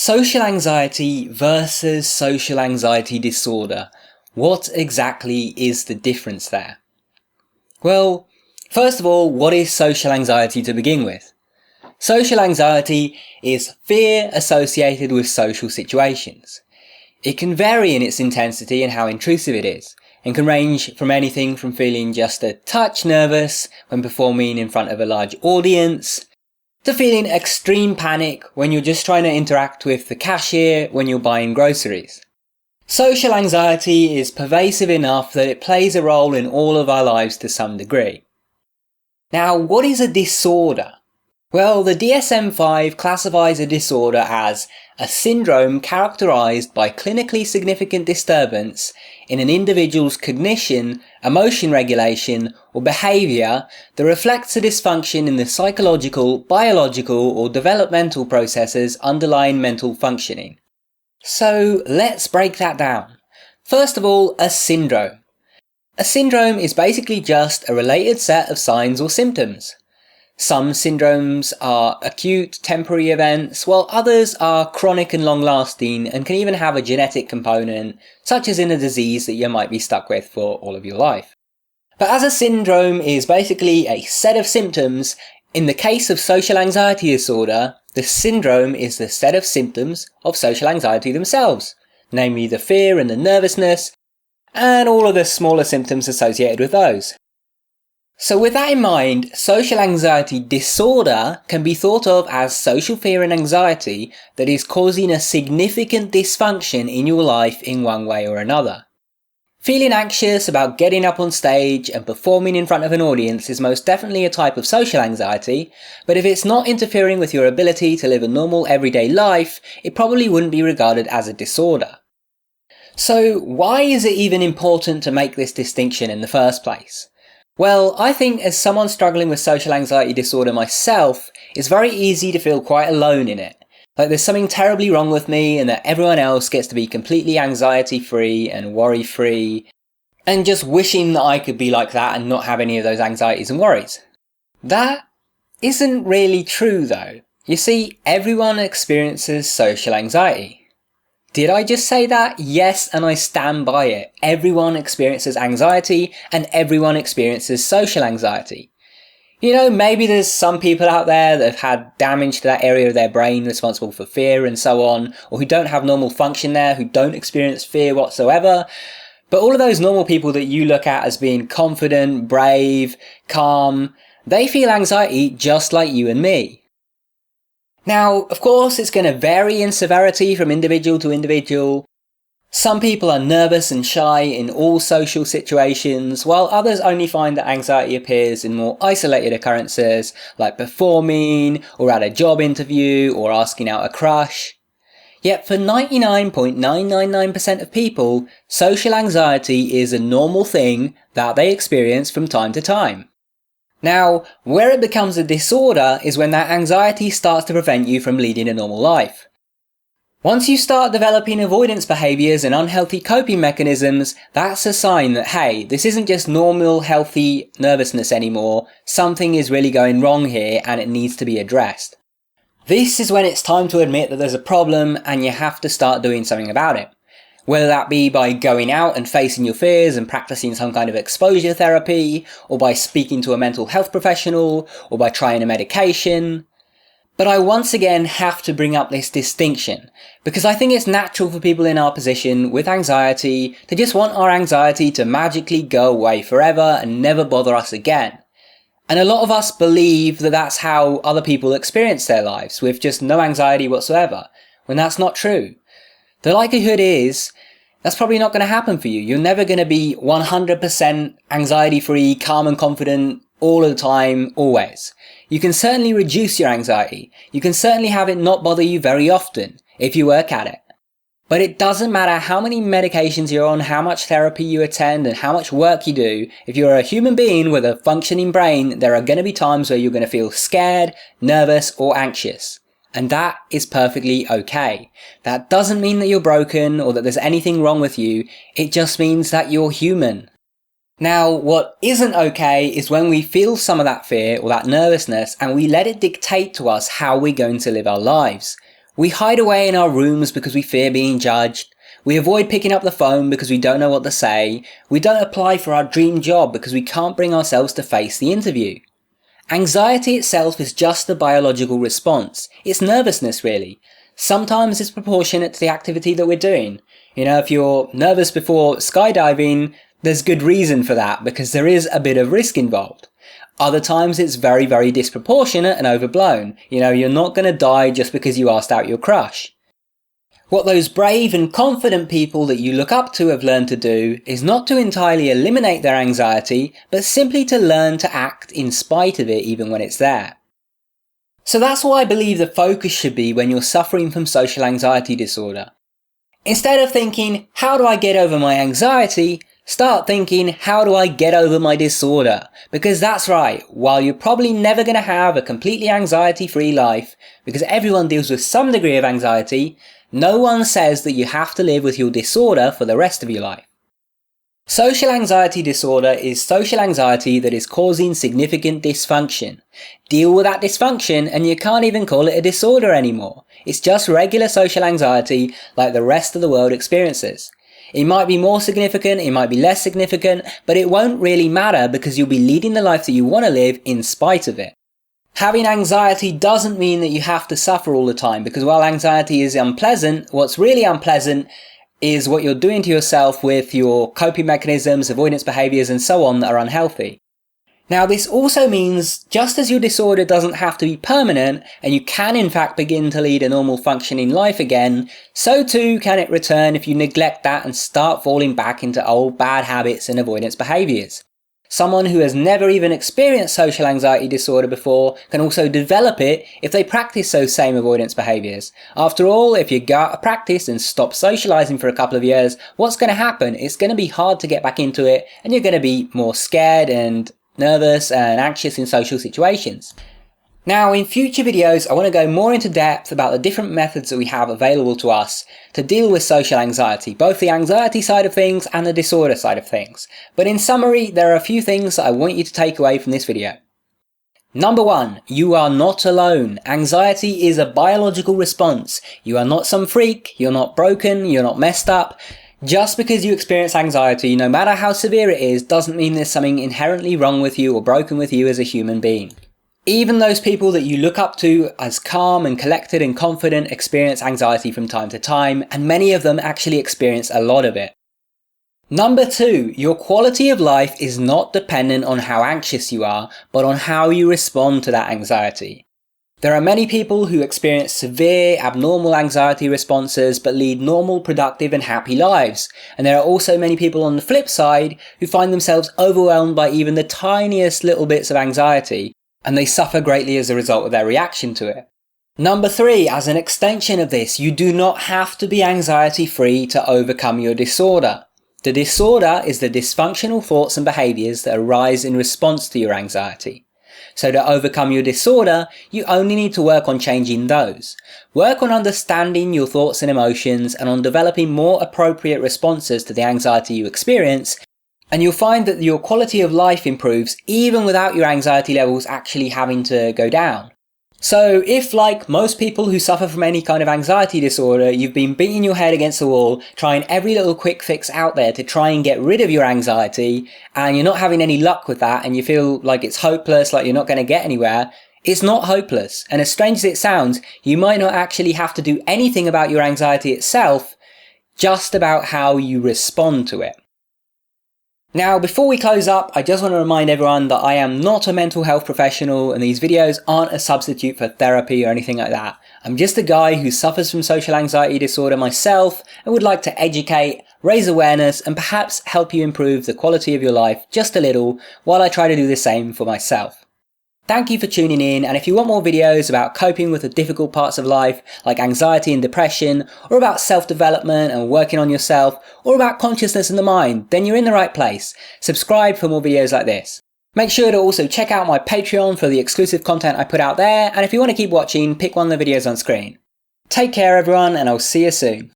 Social anxiety versus social anxiety disorder. What exactly is the difference there? Well, first of all, what is social anxiety to begin with? Social anxiety is fear associated with social situations. It can vary in its intensity and how intrusive it is, and can range from anything from feeling just a touch nervous when performing in front of a large audience, to feeling extreme panic when you're just trying to interact with the cashier when you're buying groceries. Social anxiety is pervasive enough that it plays a role in all of our lives to some degree. Now, what is a disorder? Well, the DSM-5 classifies a disorder as a syndrome characterized by clinically significant disturbance in an individual's cognition, emotion regulation, or behavior that reflects a dysfunction in the psychological, biological, or developmental processes underlying mental functioning. So let's break that down. First of all, a syndrome. A syndrome is basically just a related set of signs or symptoms. Some syndromes are acute, temporary events, while others are chronic and long-lasting and can even have a genetic component, such as in a disease that you might be stuck with for all of your life. But as a syndrome is basically a set of symptoms, in the case of social anxiety disorder, the syndrome is the set of symptoms of social anxiety themselves, namely the fear and the nervousness, and all of the smaller symptoms associated with those. So with that in mind, social anxiety disorder can be thought of as social fear and anxiety that is causing a significant dysfunction in your life in one way or another. Feeling anxious about getting up on stage and performing in front of an audience is most definitely a type of social anxiety, but if it's not interfering with your ability to live a normal everyday life, it probably wouldn't be regarded as a disorder. So why is it even important to make this distinction in the first place? Well, I think as someone struggling with social anxiety disorder myself, it's very easy to feel quite alone in it. Like there's something terribly wrong with me and that everyone else gets to be completely anxiety-free and worry-free, and just wishing that I could be like that and not have any of those anxieties and worries. That isn't really true though. You see, everyone experiences social anxiety. Did I just say that? Yes, and I stand by it. Everyone experiences anxiety and everyone experiences social anxiety. You know, maybe there's some people out there that have had damage to that area of their brain responsible for fear and so on, or who don't have normal function there, who don't experience fear whatsoever. But all of those normal people that you look at as being confident, brave, calm, they feel anxiety just like you and me. Now, of course, it's going to vary in severity from individual to individual. Some people are nervous and shy in all social situations, while others only find that anxiety appears in more isolated occurrences, like performing, or at a job interview, or asking out a crush. Yet for 99.999% of people, social anxiety is a normal thing that they experience from time to time. Now, where it becomes a disorder is when that anxiety starts to prevent you from leading a normal life. Once you start developing avoidance behaviours and unhealthy coping mechanisms, that's a sign that, hey, this isn't just normal, healthy nervousness anymore, something is really going wrong here and it needs to be addressed. This is when it's time to admit that there's a problem and you have to start doing something about it. Whether that be by going out and facing your fears and practicing some kind of exposure therapy, or by speaking to a mental health professional, or by trying a medication. But I once again have to bring up this distinction, because I think it's natural for people in our position with anxiety to just want our anxiety to magically go away forever and never bother us again. And a lot of us believe that that's how other people experience their lives, with just no anxiety whatsoever, when that's not true. The likelihood is, that's probably not going to happen for you. You're never going to be 100% anxiety-free, calm and confident all the time, always. You can certainly reduce your anxiety. You can certainly have it not bother you very often, if you work at it. But it doesn't matter how many medications you're on, how much therapy you attend, and how much work you do. If you're a human being with a functioning brain, there are going to be times where you're going to feel scared, nervous, or anxious. And that is perfectly okay. That doesn't mean that you're broken or that there's anything wrong with you. It just means that you're human. Now, what isn't okay is when we feel some of that fear or that nervousness and we let it dictate to us how we're going to live our lives. We hide away in our rooms because we fear being judged. We avoid picking up the phone because we don't know what to say. We don't apply for our dream job because we can't bring ourselves to face the interview. Anxiety itself is just a biological response. It's nervousness, really. Sometimes it's proportionate to the activity that we're doing. If you're nervous before skydiving, there's good reason for that because there is a bit of risk involved. Other times it's very, very disproportionate and overblown. You're not going to die just because you asked out your crush. What those brave and confident people that you look up to have learned to do is not to entirely eliminate their anxiety, but simply to learn to act in spite of it even when it's there. So that's what I believe the focus should be when you're suffering from social anxiety disorder. Instead of thinking, how do I get over my anxiety? Start thinking, how do I get over my disorder? Because that's right, while you're probably never going to have a completely anxiety-free life, because everyone deals with some degree of anxiety, no one says that you have to live with your disorder for the rest of your life. Social anxiety disorder is social anxiety that is causing significant dysfunction. Deal with that dysfunction and you can't even call it a disorder anymore. It's just regular social anxiety like the rest of the world experiences. It might be more significant, it might be less significant, but it won't really matter because you'll be leading the life that you want to live in spite of it. Having anxiety doesn't mean that you have to suffer all the time, because while anxiety is unpleasant, what's really unpleasant is what you're doing to yourself with your coping mechanisms, avoidance behaviours and so on that are unhealthy. Now this also means just as your disorder doesn't have to be permanent and you can in fact begin to lead a normal functioning life again, so too can it return if you neglect that and start falling back into old bad habits and avoidance behaviours. Someone who has never even experienced social anxiety disorder before can also develop it if they practice those same avoidance behaviours. After all, if you go out of practice and stop socialising for a couple of years, what's going to happen? It's going to be hard to get back into it and you're going to be more scared and nervous and anxious in social situations. Now in future videos I want to go more into depth about the different methods that we have available to us to deal with social anxiety, both the anxiety side of things and the disorder side of things. But in summary, there are a few things that I want you to take away from this video. Number 1, you are not alone. Anxiety is a biological response. You are not some freak, you're not broken, you're not messed up. Just because you experience anxiety, no matter how severe it is, doesn't mean there's something inherently wrong with you or broken with you as a human being. Even those people that you look up to as calm and collected and confident experience anxiety from time to time, and many of them actually experience a lot of it. Number 2, your quality of life is not dependent on how anxious you are, but on how you respond to that anxiety. There are many people who experience severe, abnormal anxiety responses but lead normal, productive and happy lives. And there are also many people on the flip side who find themselves overwhelmed by even the tiniest little bits of anxiety, and they suffer greatly as a result of their reaction to it. Number 3, as an extension of this, you do not have to be anxiety-free to overcome your disorder. The disorder is the dysfunctional thoughts and behaviours that arise in response to your anxiety. So to overcome your disorder, you only need to work on changing those. Work on understanding your thoughts and emotions and on developing more appropriate responses to the anxiety you experience, and you'll find that your quality of life improves even without your anxiety levels actually having to go down. So if, like most people who suffer from any kind of anxiety disorder, you've been beating your head against the wall, trying every little quick fix out there to try and get rid of your anxiety, and you're not having any luck with that, and you feel like it's hopeless, like you're not going to get anywhere, it's not hopeless. And as strange as it sounds, you might not actually have to do anything about your anxiety itself, just about how you respond to it. Now, before we close up, I just want to remind everyone that I am not a mental health professional and these videos aren't a substitute for therapy or anything like that. I'm just a guy who suffers from social anxiety disorder myself and would like to educate, raise awareness and perhaps help you improve the quality of your life just a little while I try to do the same for myself. Thank you for tuning in, and if you want more videos about coping with the difficult parts of life like anxiety and depression, or about self-development and working on yourself, or about consciousness in the mind, then you're in the right place. Subscribe for more videos like this. Make sure to also check out my Patreon for the exclusive content I put out there, and if you want to keep watching, pick one of the videos on screen. Take care everyone, and I'll see you soon.